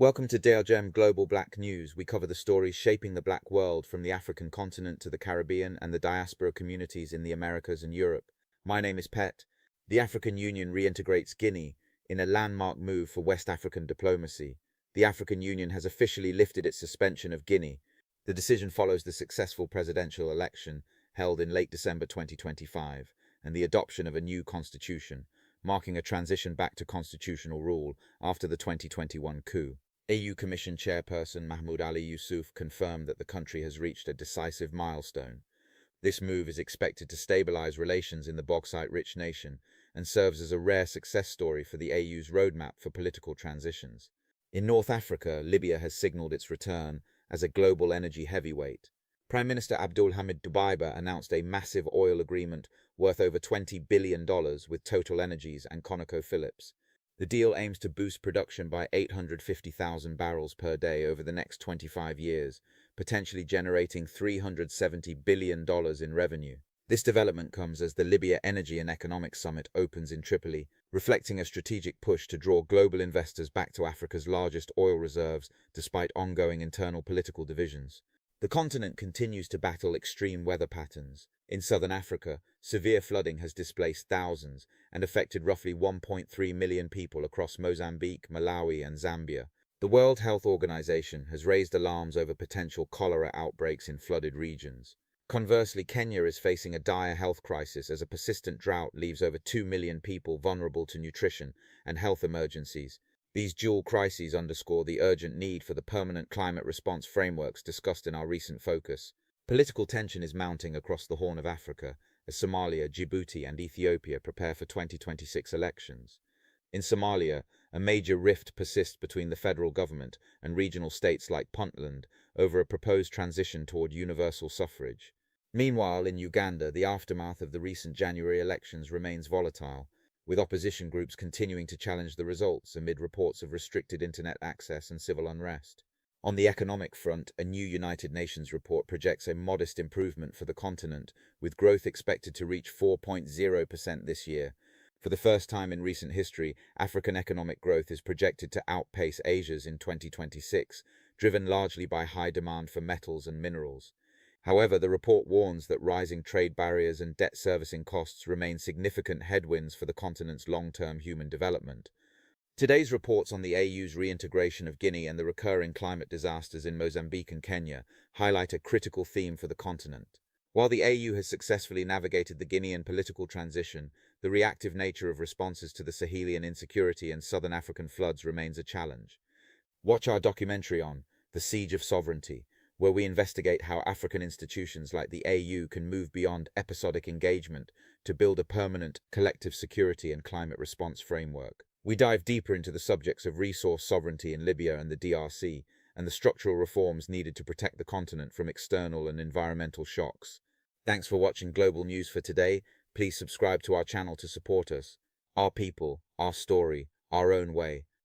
Welcome to DLGEM Global Black News. We cover the stories shaping the black world from the African continent to the Caribbean and the diaspora communities in the Americas and Europe. My name is Pet. The African Union reintegrates Guinea in a landmark move for West African diplomacy. The African Union has officially lifted its suspension of Guinea. The decision follows the successful presidential election held in late December 2025 and the adoption of a new constitution, marking a transition back to constitutional rule after the 2021 coup. AU Commission Chairperson Mahmoud Ali Yusuf confirmed that the country has reached a decisive milestone. This move is expected to stabilize relations in the bauxite-rich nation and serves as a rare success story for the AU's roadmap for political transitions. In North Africa, Libya has signaled its return as a global energy heavyweight. Prime Minister Abdul Hamid Dubaiba announced a massive oil agreement worth over $20 billion with Total Energies and ConocoPhillips. The deal aims to boost production by 850,000 barrels per day over the next 25 years, potentially generating $370 billion in revenue. This development comes as the Libya Energy and Economic Summit opens in Tripoli, reflecting a strategic push to draw global investors back to Africa's largest oil reserves despite ongoing internal political divisions. The continent continues to battle extreme weather patterns. In southern Africa, severe flooding has displaced thousands and affected roughly 1.3 million people across Mozambique, Malawi, and Zambia. The World Health Organization has raised alarms over potential cholera outbreaks in flooded regions. Conversely, Kenya is facing a dire health crisis as a persistent drought leaves over 2 million people vulnerable to nutrition and health emergencies. These dual crises underscore the urgent need for the permanent climate response frameworks discussed in our recent focus. Political tension is mounting across the Horn of Africa as Somalia, Djibouti, and Ethiopia prepare for 2026 elections. In Somalia, a major rift persists between the federal government and regional states like Puntland over a proposed transition toward universal suffrage. Meanwhile, in Uganda, the aftermath of the recent January elections remains volatile, with opposition groups continuing to challenge the results amid reports of restricted internet access and civil unrest. On the economic front, a new United Nations report projects a modest improvement for the continent, with growth expected to reach 4.0% this year. For the first time in recent history, African economic growth is projected to outpace Asia's in 2026, driven largely by high demand for metals and minerals. However, the report warns that rising trade barriers and debt servicing costs remain significant headwinds for the continent's long-term human development. Today's reports on the AU's reintegration of Guinea and the recurring climate disasters in Mozambique and Kenya highlight a critical theme for the continent. While the AU has successfully navigated the Guinean political transition, the reactive nature of responses to the Sahelian insecurity and southern African floods remains a challenge. Watch our documentary on The Siege of Sovereignty, where we investigate how African institutions like the AU can move beyond episodic engagement to build a permanent, collective security and climate response framework. We dive deeper into the subjects of resource sovereignty in Libya and the DRC, and the structural reforms needed to protect the continent from external and environmental shocks. Thanks for watching Global News for today. Please subscribe to our channel to support us. Our people, our story, our own way.